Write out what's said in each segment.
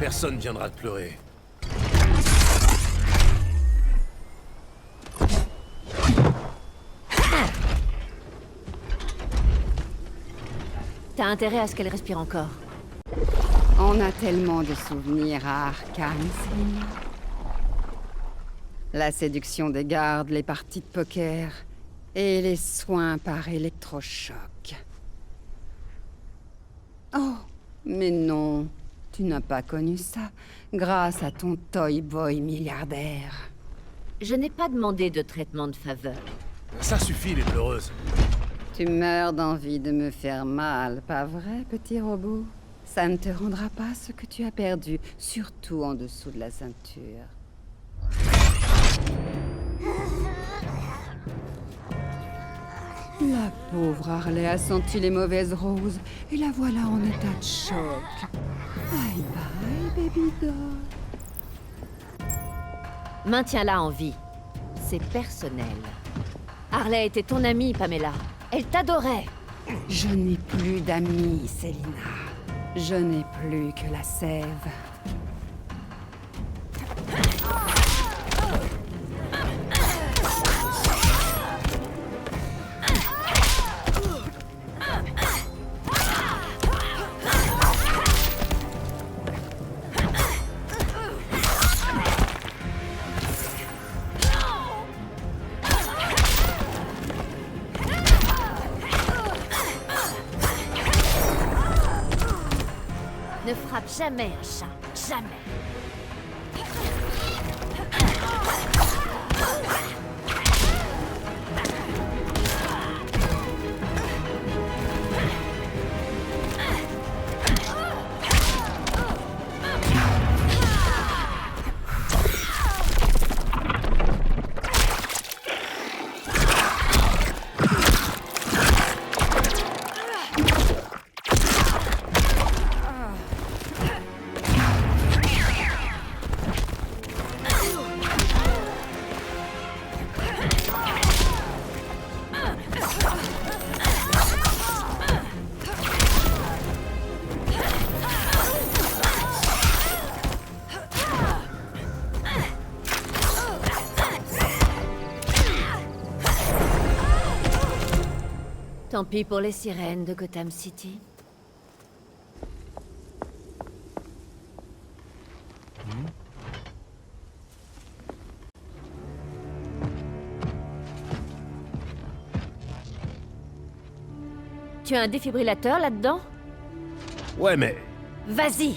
Personne viendra te pleurer. T'as intérêt à ce qu'elle respire encore. On a tellement de souvenirs à Arkham, Selina. La séduction des gardes, les parties de poker et les soins par électrochoc. Oh, mais non, tu n'as pas connu ça grâce à ton toy boy milliardaire. Je n'ai pas demandé de traitement de faveur. Ça suffit, les pleureuses. Tu meurs d'envie de me faire mal, pas vrai, petit robot? Ça ne te rendra pas ce que tu as perdu, surtout en dessous de la ceinture. La pauvre Harley a senti les mauvaises roses, et la voilà en état de choc. Bye bye, baby doll. Maintiens-la en vie. C'est personnel. Harley était ton amie, Pamela. Elle t'adorait. Je n'ai plus d'amis, Selina. Je n'ai plus que la sève. Ne frappe jamais un chat. Jamais. Tant pis pour les sirènes de Gotham City. Tu as un défibrillateur là-dedans? Ouais, mais... Vas-y!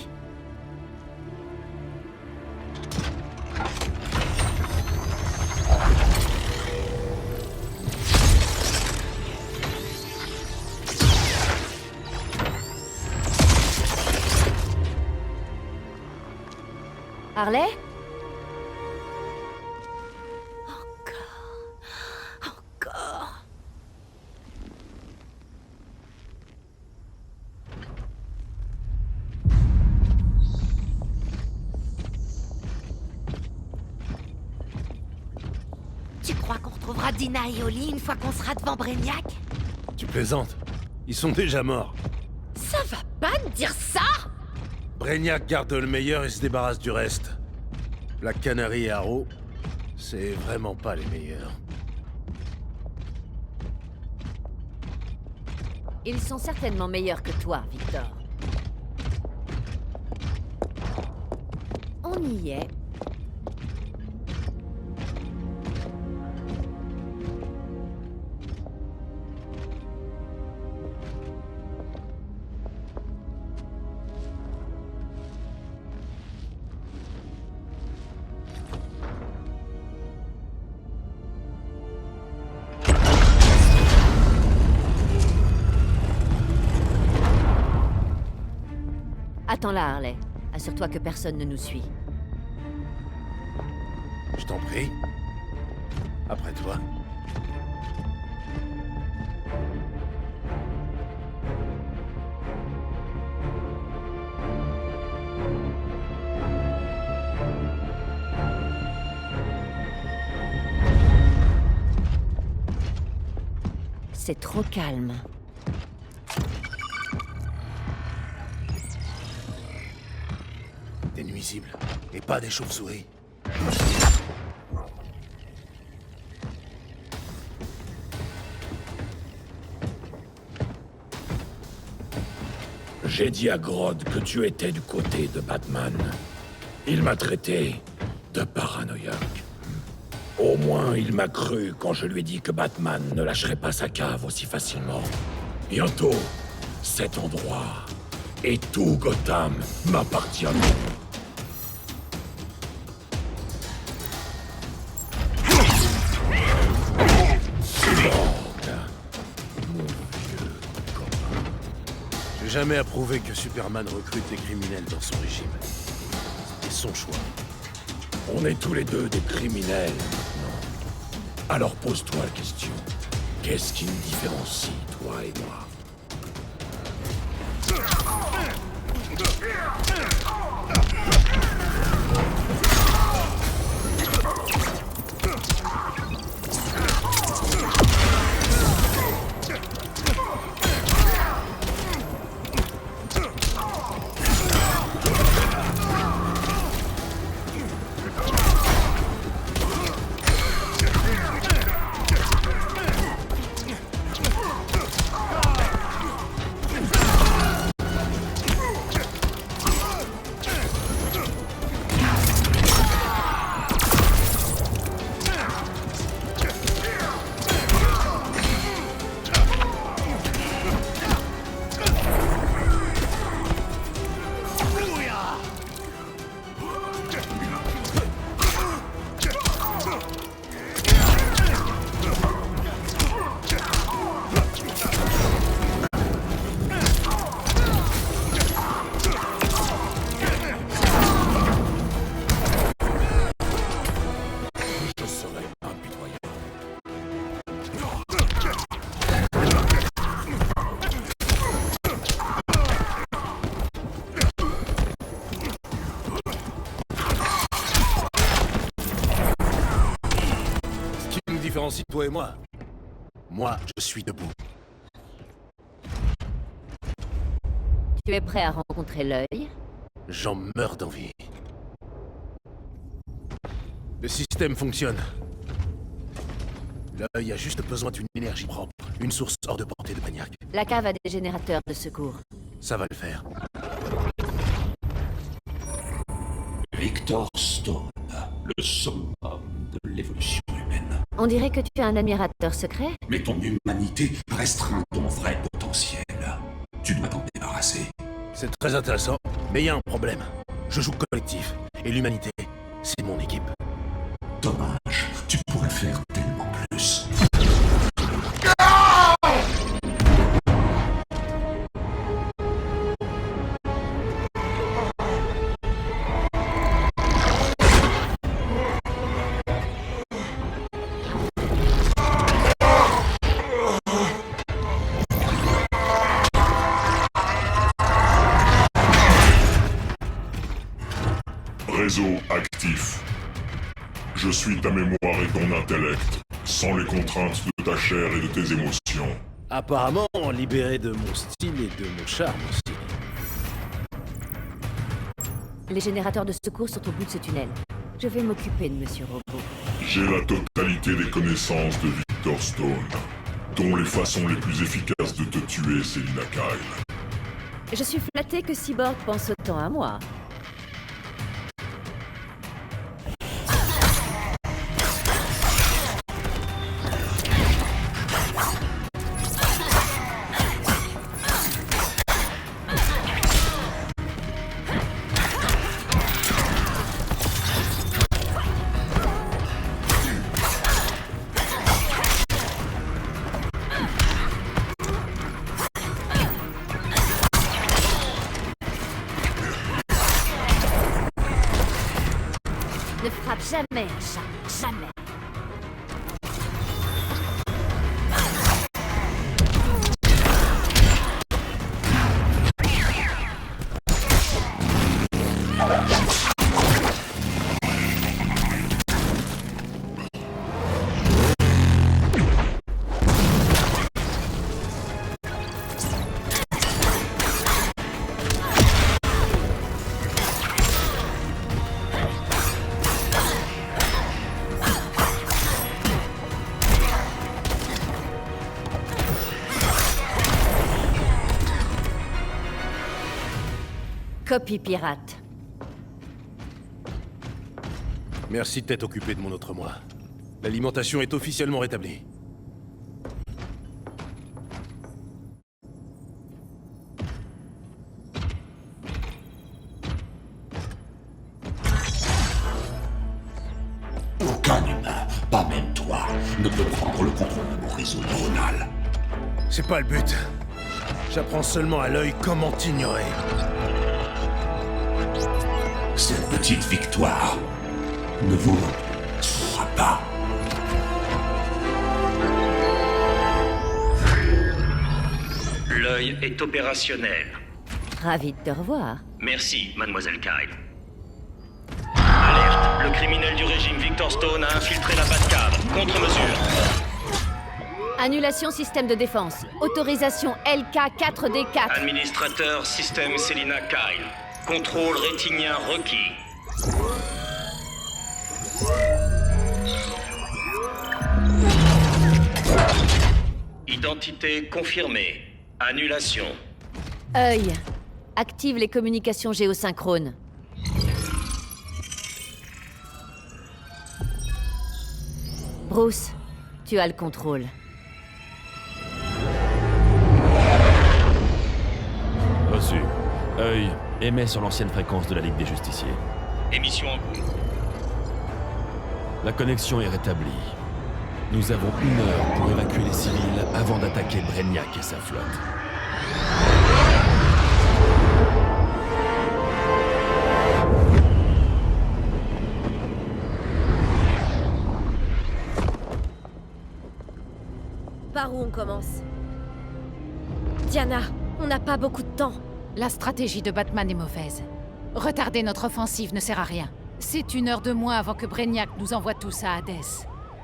Harley? Encore. Tu crois qu'on retrouvera Dina et Oli une fois qu'on sera devant Brainiac? Tu plaisantes? Ils sont déjà morts. Ça va pas te dire ça? Brainiac garde le meilleur et se débarrasse du reste. Black Canary et Arrow, c'est vraiment pas les meilleurs. Ils sont certainement meilleurs que toi, Victor. On y est. Attends-la, Harley. Assure-toi que personne ne nous suit. Je t'en prie. Après toi. C'est trop calme. Des nuisibles, et pas des chauves-souris. J'ai dit à Grodd que tu étais du côté de Batman. Il m'a traité de paranoïaque. Au moins, il m'a cru quand je lui ai dit que Batman ne lâcherait pas sa cave aussi facilement. Bientôt, cet endroit et tout Gotham m'appartiennent. J'ai jamais approuvé que Superman recrute des criminels dans son régime. C'était son choix. On est tous les deux des criminels, non? Alors pose-toi la question. Qu'est-ce qui nous différencie, toi et moi? Différencie toi et moi. Moi, je suis debout. Tu es prêt à rencontrer l'œil? J'en meurs d'envie. Le système fonctionne. L'œil a juste besoin d'une énergie propre, une source hors de portée de Brainiac. La cave a des générateurs de secours. Ça va le faire. Victor Stone, le summum de l'évolution humaine. On dirait que tu es un admirateur secret? Mais ton humanité restreint ton vrai potentiel. Tu dois t'en débarrasser. C'est très intéressant, mais il y a un problème. Je joue collectif, et l'humanité, c'est mon équipe. Dommage, tu pourrais faire tellement plus. Réseau actif. Je suis ta mémoire et ton intellect, sans les contraintes de ta chair et de tes émotions. Apparemment, libéré de mon style et de mon charme aussi. Les générateurs de secours sont au bout de ce tunnel. Je vais m'occuper de Monsieur Robot. J'ai la totalité des connaissances de Victor Stone, dont les façons les plus efficaces de te tuer, Selina Kyle. Je suis flattée que Cyborg pense autant à moi. Ne frappe jamais un chat, jamais. copie pirate. Merci de t'être occupé de mon autre moi. L'alimentation est officiellement rétablie. Aucun humain, pas même toi, ne peut prendre le contrôle de mon réseau neuronal. C'est pas le but. J'apprends seulement à l'œil comment t'ignorer. Cette petite victoire ne vous sera pas. L'œil est opérationnel. Ravi de te revoir. Merci, mademoiselle Kyle. Alerte, le criminel du régime Victor Stone a infiltré la Batcave. Contre-mesure. Annulation système de défense. Autorisation LK4D4. Administrateur système Selina Kyle. Contrôle rétinien requis. Identité confirmée. Annulation. Œil. Active les communications géosynchrones. Bruce, tu as le contrôle. Reçu. Œil, émet sur l'ancienne fréquence de la Ligue des Justiciers. Émission en cours. La connexion est rétablie. Nous avons 1 heure pour évacuer les civils avant d'attaquer Brainiac et sa flotte. Par où on commence? Diana, on n'a pas beaucoup de temps. La stratégie de Batman est mauvaise. Retarder notre offensive ne sert à rien. C'est 1 heure de moins avant que Brainiac nous envoie tous à Hades.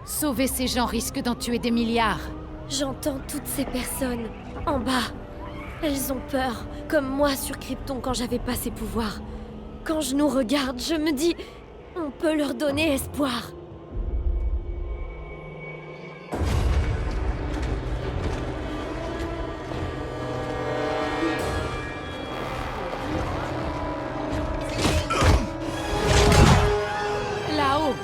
Sauver ces gens risque d'en tuer des milliards. J'entends toutes ces personnes en bas. Elles ont peur, comme moi sur Krypton quand j'avais pas ses pouvoirs. Quand je nous regarde, je me dis, on peut leur donner espoir. Là-haut.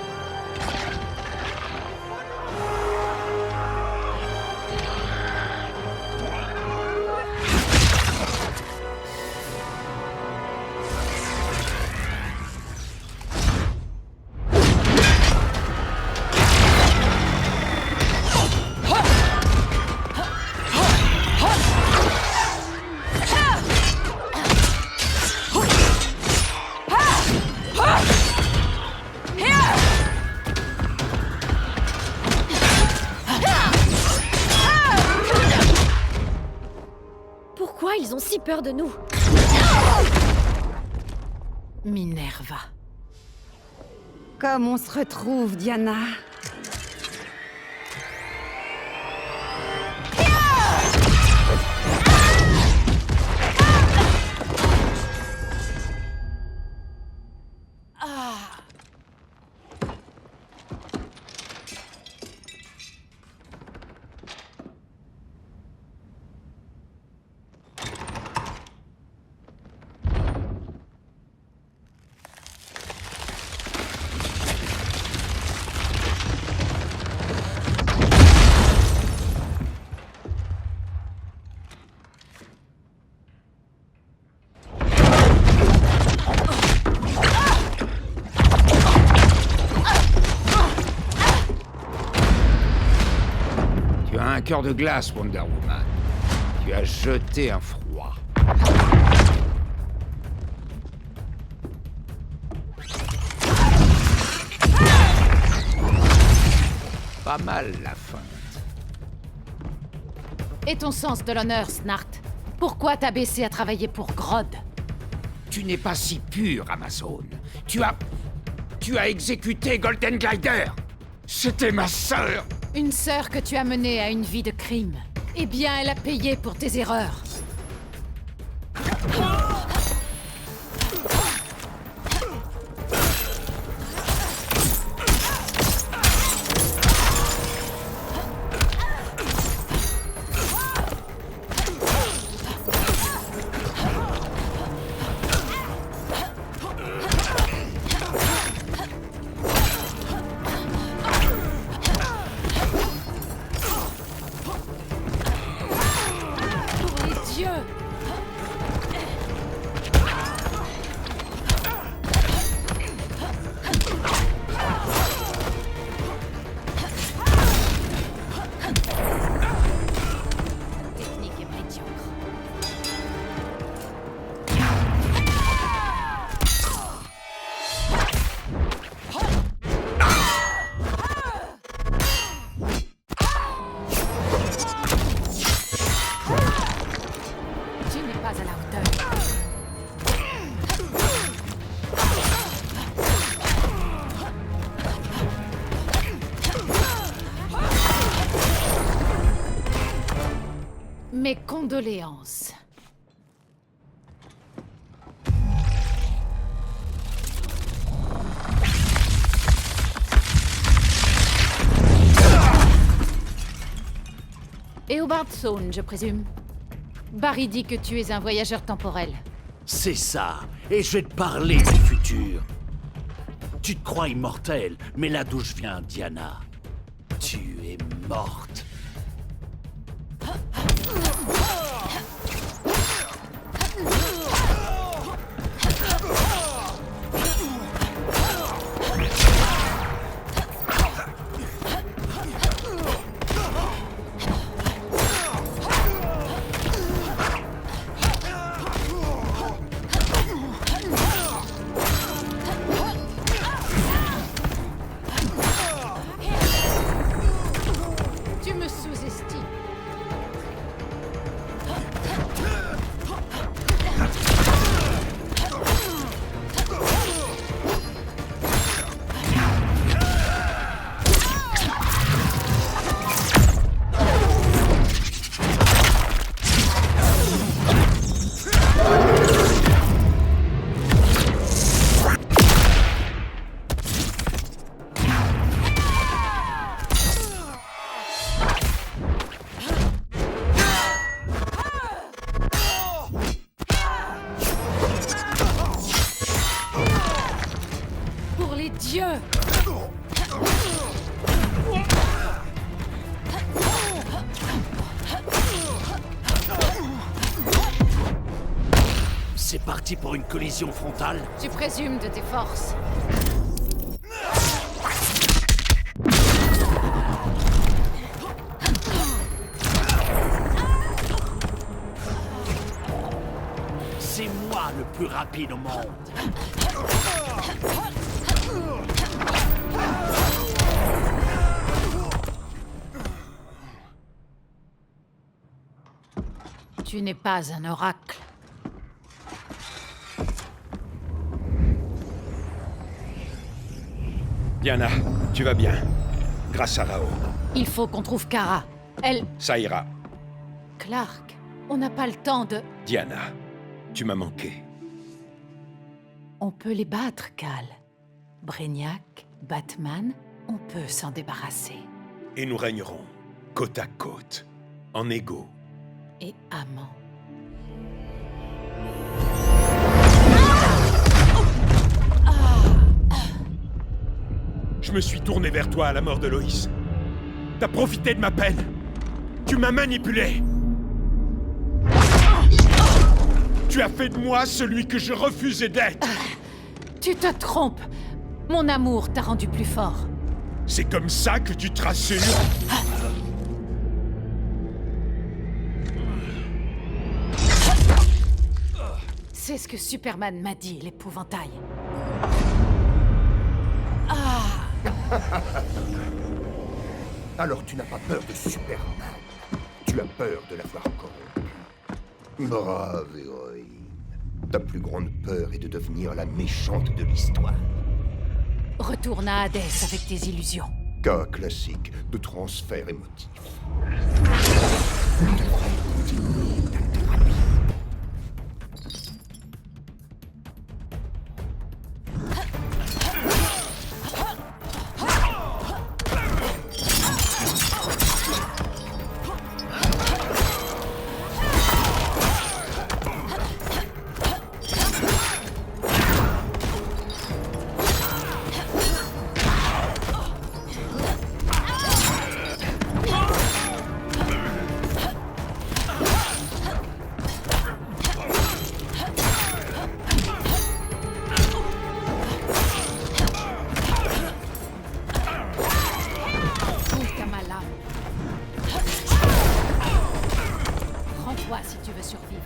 Pourquoi ils ont si peur de nous? Minerva. Comme on se retrouve, Diana. Tu as un cœur de glace, Wonder Woman. Tu as jeté un froid. Pas mal, la feinte. Et ton sens de l'honneur, Snart? Pourquoi t'as baissé à travailler pour Grodd? Tu n'es pas si pur, Amazon. Tu as exécuté Golden Glider. C'était ma sœur. Une sœur que tu as menée à une vie de crime. Eh bien, elle a payé pour tes erreurs. Mes condoléances. Eobard Thawne, je présume. Barry dit que tu es un voyageur temporel. C'est ça. Et je vais te parler du futur. Tu te crois immortel, mais là d'où je viens, Diana, tu es morte. Tu me sous-estimes. Pour les dieux! C'est parti pour une collision frontale. Tu présumes de tes forces. C'est moi le plus rapide au monde. Tu n'es pas un oracle. Diana, tu vas bien. Grâce à Rao. Il faut qu'on trouve Kara. Elle... Ça ira. Clark, on n'a pas le temps de... Diana, tu m'as manqué. On peut les battre, Cal. Brainiac, Batman, on peut s'en débarrasser. Et nous régnerons, côte à côte, en égaux. Et amants. Je me suis tourné vers toi à la mort de Loïs. T'as profité de ma peine. Tu m'as manipulé. Tu as fait de moi celui que je refusais d'être. Tu te trompes. Mon amour t'a rendu plus fort. C'est comme ça que tu te rassures? C'est ce que Superman m'a dit, l'épouvantail. Alors tu n'as pas peur de Superman. Tu as peur de l'avoir corrompu. Brave héroïne. Ta plus grande peur est de devenir la méchante de l'histoire. Retourne à Hadès avec tes illusions. Cas classique de transfert émotif. Rends-toi si tu veux survivre.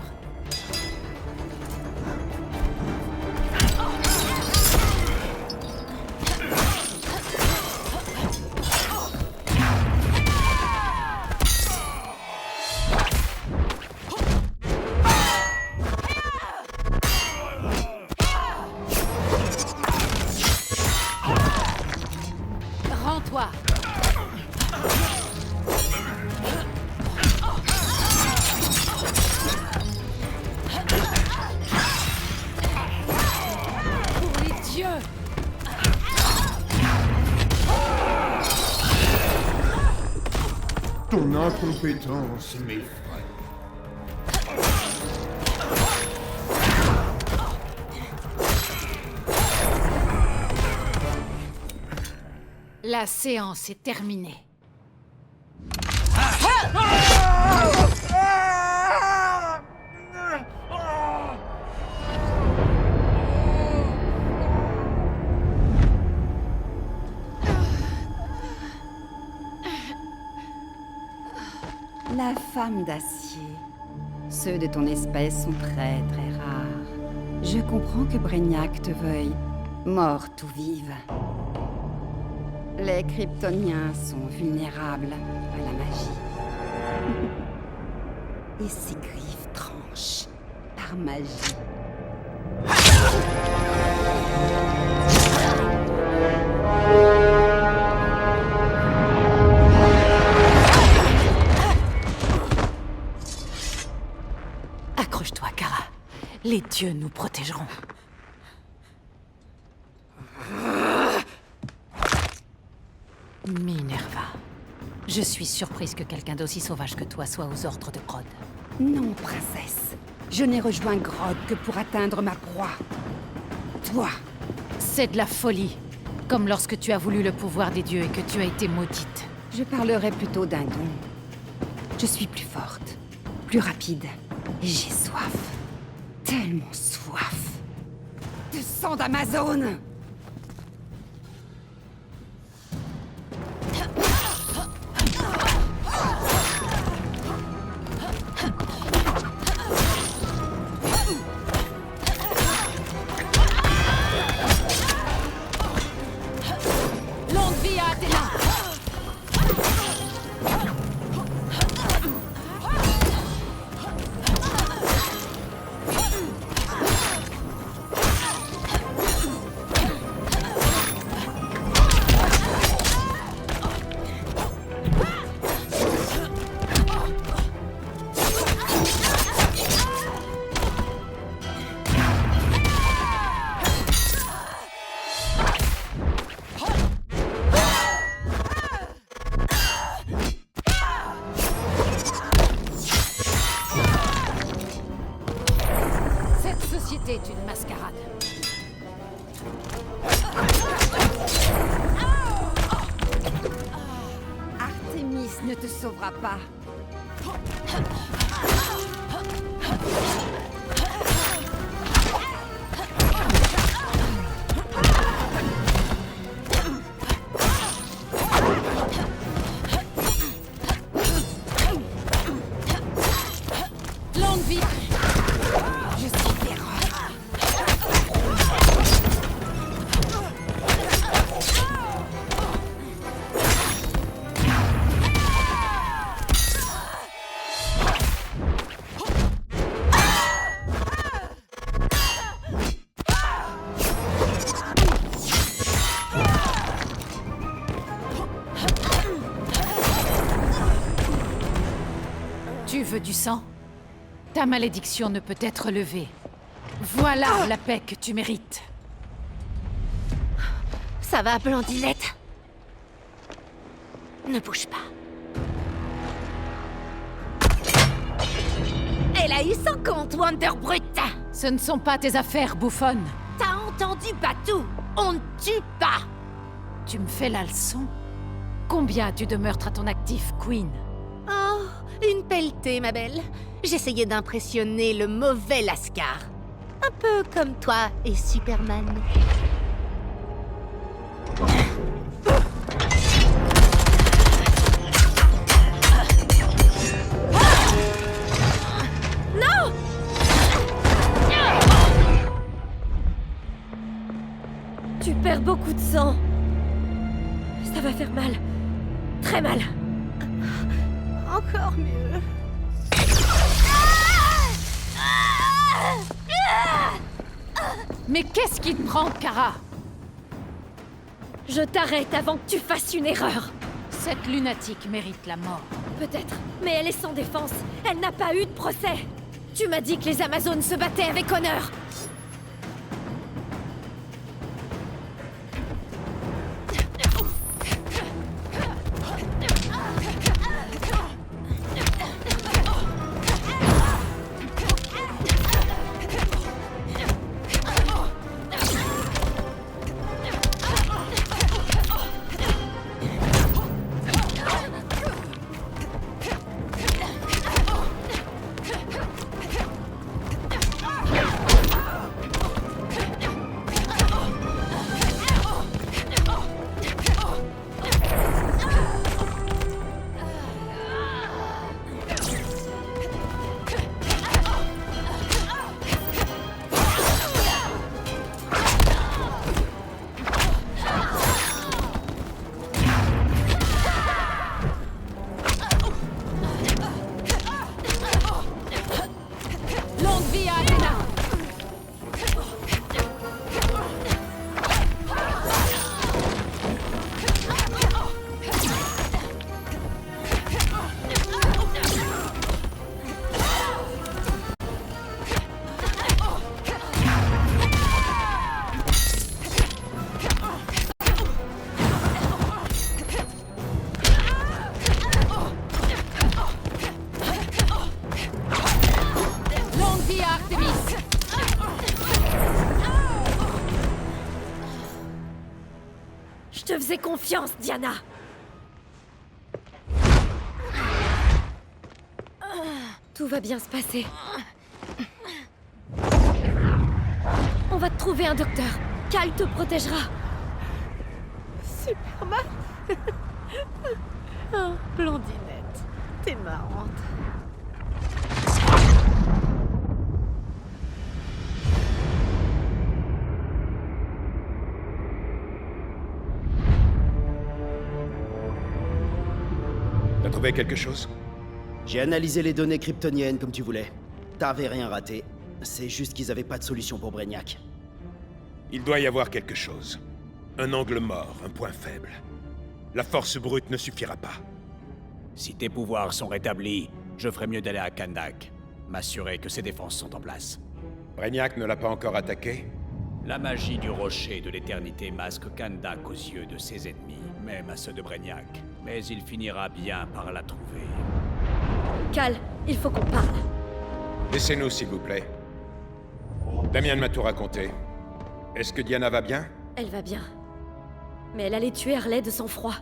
Rends-toi. Ton incompétence m'effraie. La séance est terminée. La femme d'acier. Ceux de ton espèce sont très très rares. Je comprends que Brainiac te veuille morte ou vive. Les Kryptoniens sont vulnérables à la magie. Et ses griffes tranchent par magie. Accroche-toi, Kara. Les dieux nous protégeront. Minerva. Je suis surprise que quelqu'un d'aussi sauvage que toi soit aux ordres de Grodd. Non, princesse. Je n'ai rejoint Grodd que pour atteindre ma proie. Toi. C'est de la folie. Comme lorsque tu as voulu le pouvoir des dieux et que tu as été maudite. Je parlerais plutôt d'un don. Je suis plus forte, plus rapide, et j'ai soif. Tellement soif. De sang d'Amazone. Longue vie à Athéna! Cette société est une mascarade. Artémis ne te sauvera pas. Longue vie! Je suis féroce. Tu veux du sang? Ta malédiction ne peut être levée. Voilà la paix que tu mérites. Ça va, Blandinette? Ne bouge pas. Elle a eu son compte, Wonderbrut! Ce ne sont pas tes affaires, bouffonne. T'as entendu, Patou? On ne tue pas! Tu me fais la leçon? Combien as-tu de meurtres à ton actif, Queen? Oh, une pelletée, ma belle. J'essayais d'impressionner le mauvais Lascar. Un peu comme toi et Superman. Non! Tu perds beaucoup de sang. Ça va faire mal. Très mal. Encore mieux. Mais qu'est-ce qui te prend, Kara? Je t'arrête avant que tu fasses une erreur. Cette lunatique mérite la mort. Peut-être, mais elle est sans défense. Elle n'a pas eu de procès. Tu m'as dit que les Amazones se battaient avec honneur. Je te faisais confiance, Diana. Tout va bien se passer. On va te trouver un docteur. Cal te protégera. Superman. Oh, blondinette, t'es marrante. T'as trouvé quelque chose? J'ai analysé les données kryptoniennes comme tu voulais. T'avais rien raté. C'est juste qu'ils avaient pas de solution pour Brainiac. Il doit y avoir quelque chose. Un angle mort, un point faible. La force brute ne suffira pas. Si tes pouvoirs sont rétablis, je ferais mieux d'aller à Kandak. M'assurer que ses défenses sont en place. Brainiac ne l'a pas encore attaqué? La magie du rocher de l'éternité masque Kandak aux yeux de ses ennemis, même à ceux de Brainiac. Mais il finira bien par la trouver. Cal, il faut qu'on parle. Laissez-nous, s'il vous plaît. Damian m'a tout raconté. Est-ce que Diana va bien? Elle va bien. Mais elle allait tuer Harley de sang-froid.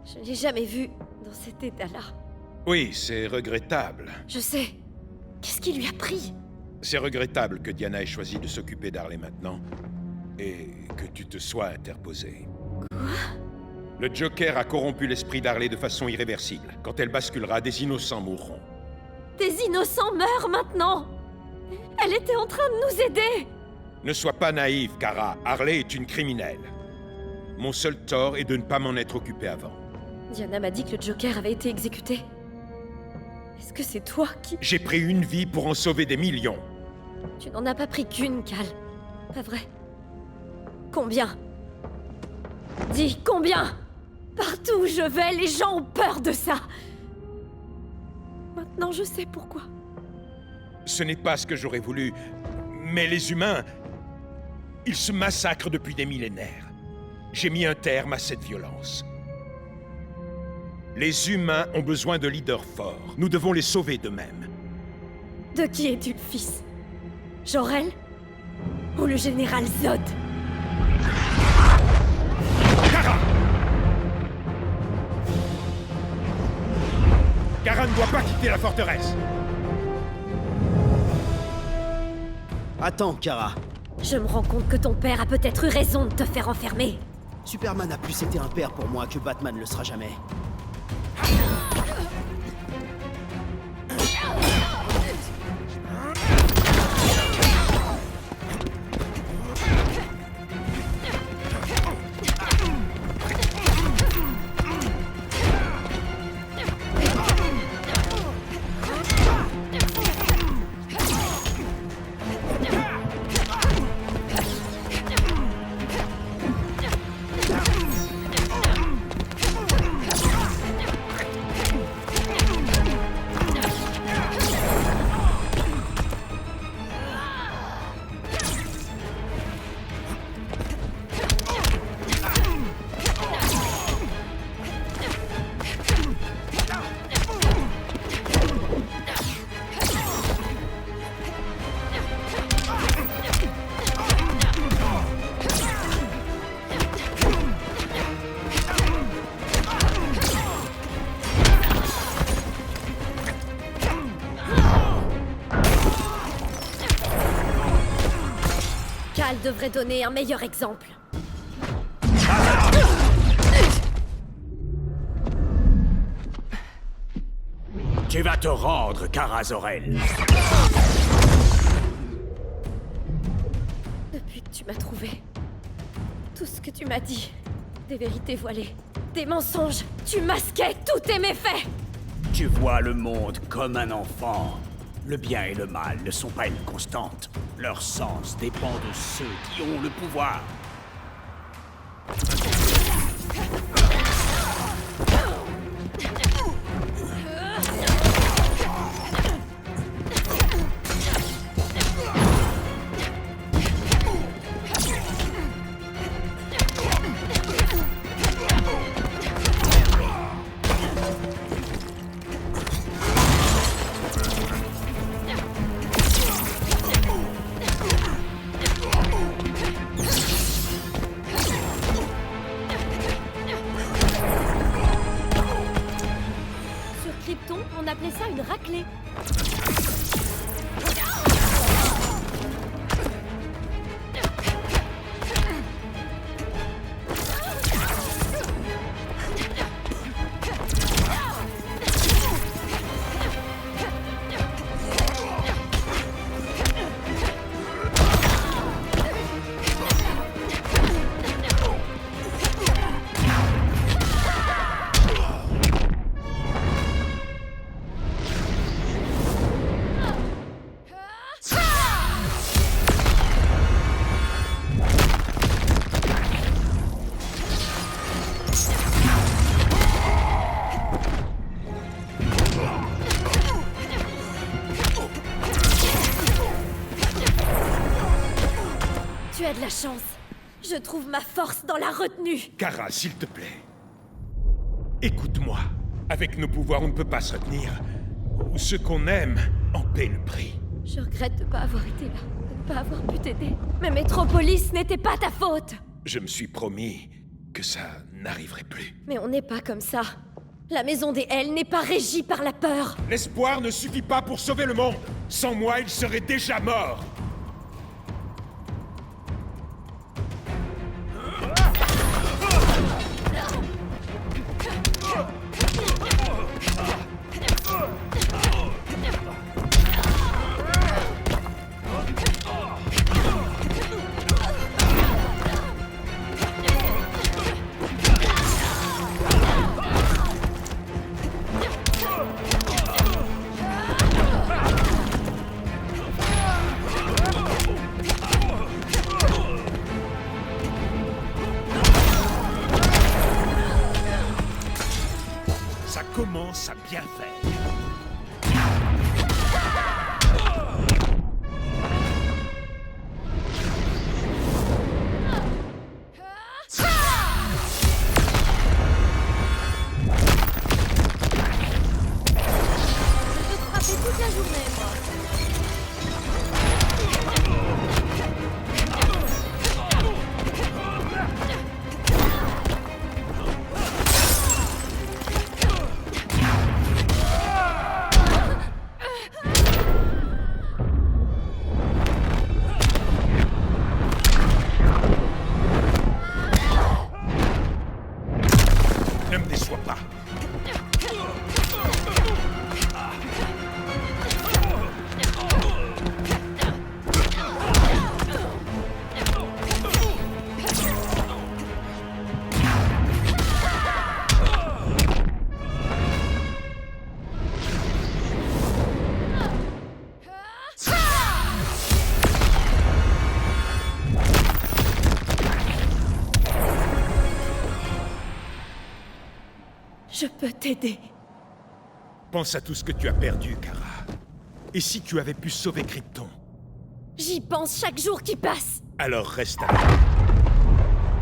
Je l'ai jamais vue dans cet état-là. Oui, c'est regrettable. Je sais. Qu'est-ce qui lui a pris? C'est regrettable que Diana ait choisi de s'occuper d'Harley maintenant. Et que tu te sois interposé. Quoi? Le Joker a corrompu l'esprit d'Harley de façon irréversible. Quand elle basculera, des innocents mourront. Des innocents meurent maintenant! Elle était en train de nous aider! Ne sois pas naïve, Kara. Harley est une criminelle. Mon seul tort est de ne pas m'en être occupé avant. Diana m'a dit que le Joker avait été exécuté. Est-ce que c'est toi qui... J'ai pris une vie pour en sauver des millions. Tu n'en as pas pris qu'une, Cal. Pas vrai? Combien? Dis, combien? Partout où je vais, les gens ont peur de ça. Maintenant, je sais pourquoi. Ce n'est pas ce que j'aurais voulu. Mais les humains... Ils se massacrent depuis des millénaires. J'ai mis un terme à cette violence. Les humains ont besoin de leaders forts. Nous devons les sauver d'eux-mêmes. De qui es-tu le fils? Jor-El? Ou le général Zod? Kara! Kara ne doit pas quitter la forteresse. Attends, Kara. Je me rends compte que ton père a peut-être eu raison de te faire enfermer. Superman a plus été un père pour moi que Batman le sera jamais. Cal devrait donner un meilleur exemple. Tu vas te rendre, Kara Zor-El. Depuis que tu m'as trouvé, tout ce que tu m'as dit, des vérités voilées, des mensonges, tu masquais tous tes méfaits. Tu vois le monde comme un enfant. Le bien et le mal ne sont pas une constante. Leur sens dépend de ceux qui ont le pouvoir. de la chance. Je trouve ma force dans la retenue. Kara, s'il te plaît. Écoute-moi. Avec nos pouvoirs, on ne peut pas se retenir. Ou ce qu'on aime en paie le prix. Je regrette de pas avoir été là, de pas avoir pu t'aider. Mais Métropolis n'était pas ta faute. Je me suis promis que ça n'arriverait plus. Mais on n'est pas comme ça. La Maison des Hells n'est pas régie par la peur. L'espoir ne suffit pas pour sauver le monde. Sans moi, il serait déjà mort. Ça commence à bien faire. Toute la journée, moi. Ne me déçois pas. Je peux t'aider. Pense à tout ce que tu as perdu, Kara. Et si tu avais pu sauver Krypton? J'y pense chaque jour qui passe. Alors reste avec moi.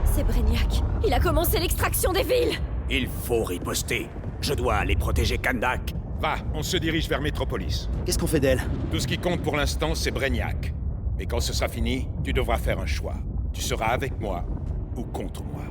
C'est Brainiac. Il a commencé l'extraction des villes. Il faut riposter. Je dois aller protéger Kandak. Va, on se dirige vers Métropolis. Qu'est-ce qu'on fait d'elle? Tout ce qui compte pour l'instant, c'est Brainiac. Mais quand ce sera fini, tu devras faire un choix. Tu seras avec moi ou contre moi.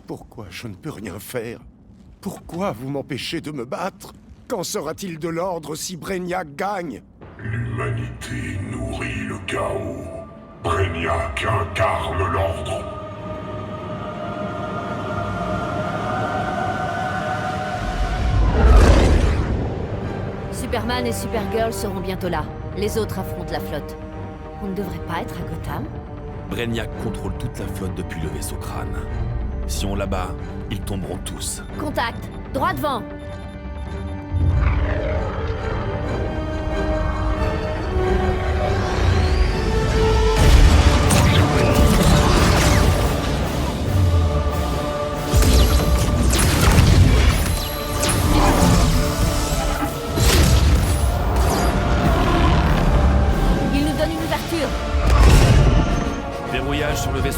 Pourquoi je ne peux rien faire? Pourquoi vous m'empêchez de me battre? Qu'en sera-t-il de l'ordre si Brainiac gagne? L'humanité nourrit le chaos. Brainiac incarne l'ordre. Superman et Supergirl seront bientôt là. Les autres affrontent la flotte. On ne devrait pas être à Gotham? Brainiac contrôle toute la flotte depuis le vaisseau crâne. Si on l'abat, ils tomberont tous. Contact! Droit devant! Il nous donne une ouverture.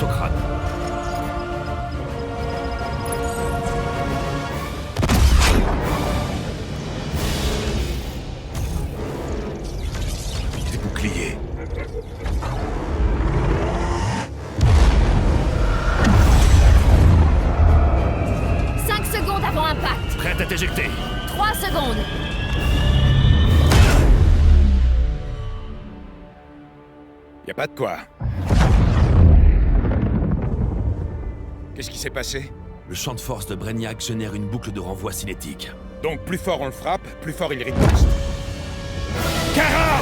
crâne. Des boucliers. Avant impact. Prête à t'éjecter. 3 secondes. Y a pas de quoi. Qu'est-ce qui s'est passé? Le champ de force de Brainiac génère une boucle de renvoi cinétique. Donc plus fort on le frappe, plus fort il riposte. Kara!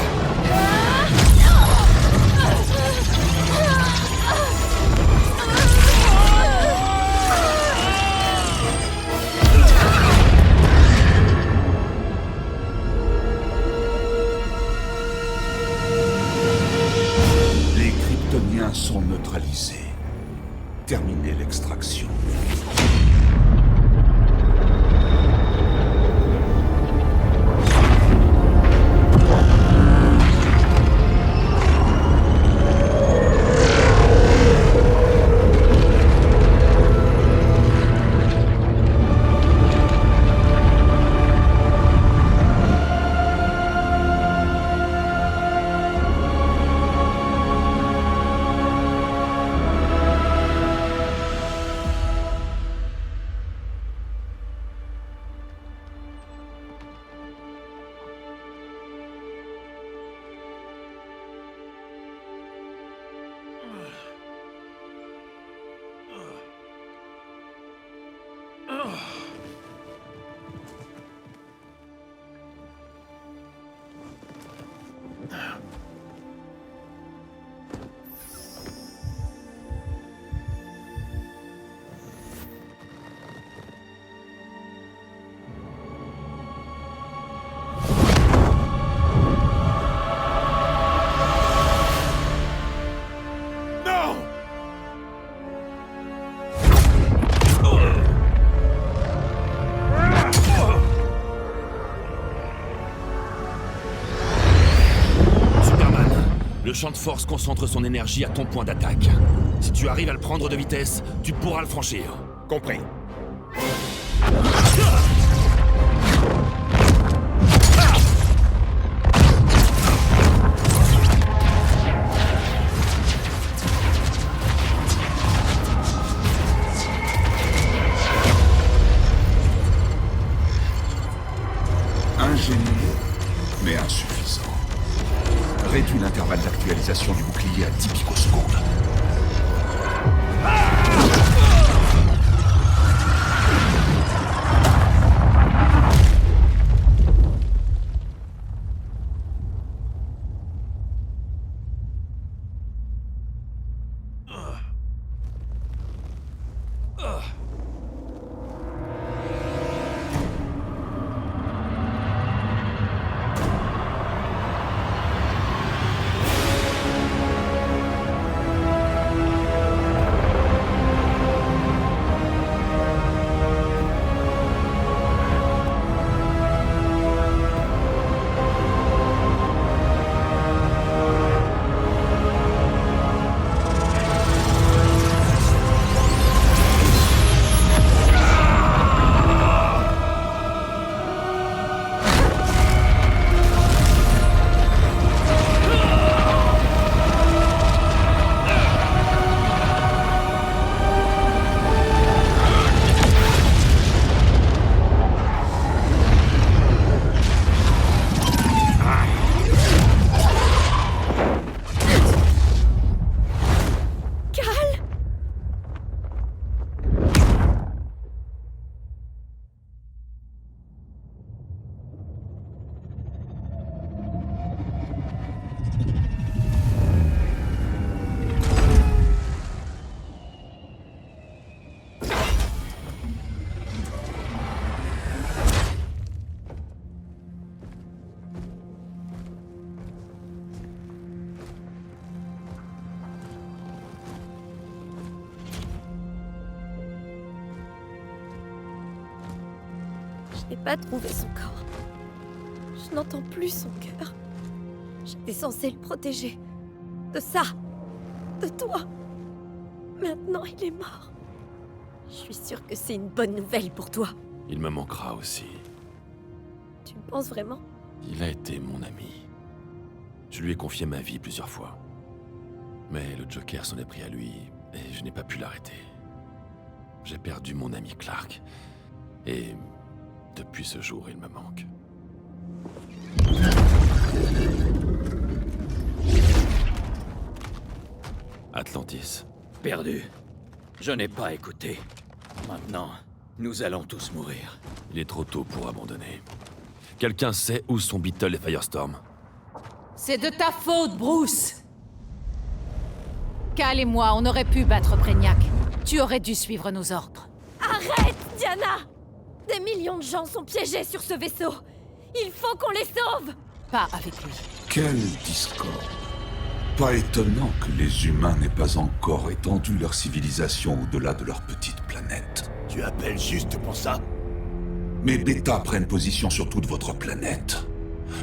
Les Kryptoniens sont neutralisés. Terminez l'extraction. Le champ de force concentre son énergie à ton point d'attaque. Si tu arrives à le prendre de vitesse, tu pourras le franchir. Compris. Ingénieux, mais insuffisant. Réduis l'intervalle d'actualisation du bouclier à 10 picosecondes. Je n'ai pas trouvé son corps. Je n'entends plus son cœur. J'étais censée le protéger. De ça. De toi. Maintenant, il est mort. Je suis sûre que c'est une bonne nouvelle pour toi. Il me manquera aussi. Tu me penses vraiment? Il a été mon ami. Je lui ai confié ma vie plusieurs fois. Mais le Joker s'en est pris à lui, et je n'ai pas pu l'arrêter. J'ai perdu mon ami Clark, et depuis ce jour, il me manque. Atlantis. Perdu. Je n'ai pas écouté. Maintenant, nous allons tous mourir. Il est trop tôt pour abandonner. Quelqu'un sait où sont Beetle et Firestorm? C'est de ta faute, Bruce! Cal et moi, on aurait pu battre Brainiac. Tu aurais dû suivre nos ordres. Arrête, Diana! Des millions de gens sont piégés sur ce vaisseau. Il faut qu'on les sauve! Pas avec lui. Quelle discorde. Pas étonnant que les humains n'aient pas encore étendu leur civilisation au-delà de leur petite planète. Tu appelles juste pour ça? Mes bêtas prennent position sur toute votre planète.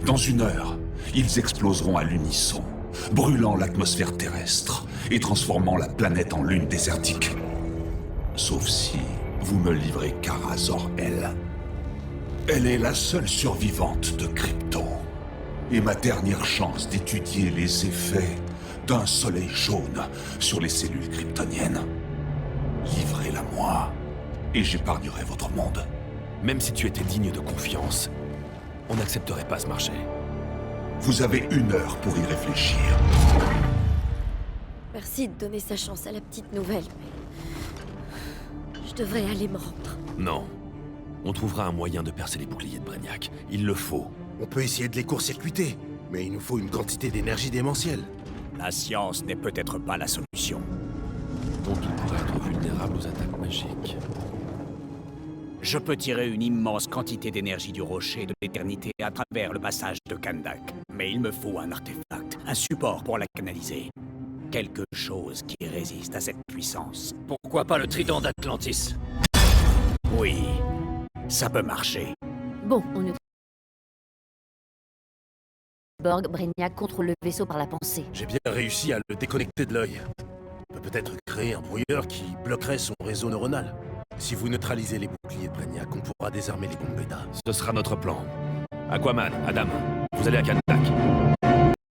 Dans 1 heure, ils exploseront à l'unisson, brûlant l'atmosphère terrestre et transformant la planète en lune désertique. Sauf si vous me livrez Kara Zor-El. Elle est la seule survivante de Krypton. Et ma dernière chance d'étudier les effets d'un soleil jaune sur les cellules kryptoniennes. Livrez-la-moi, et j'épargnerai votre monde. Même si tu étais digne de confiance, on n'accepterait pas ce marché. Vous avez 1 heure pour y réfléchir. Merci de donner sa chance à la petite nouvelle, mais... je devrais aller me rendre. Non. On trouvera un moyen de percer les boucliers de Brainiac. Il le faut. On peut essayer de les court-circuiter, mais il nous faut une quantité d'énergie démentielle. La science n'est peut-être pas la solution. Donc il pourrait être vulnérable aux attaques magiques. Je peux tirer une immense quantité d'énergie du rocher de l'éternité à travers le passage de Kandak. Mais il me faut un artefact, un support pour la canaliser. Quelque chose qui résiste à cette puissance. Pourquoi pas le trident d'Atlantis? Oui, ça peut marcher. Bon, on ne... Borg, Brainiac contrôle le vaisseau par la pensée. J'ai bien réussi à le déconnecter de l'œil. On peut peut-être créer un brouilleur qui bloquerait son réseau neuronal. Si vous neutralisez les boucliers de Brainiac, on pourra désarmer les bombes bêta. Ce sera notre plan. Aquaman, Adam, vous allez à Kandak.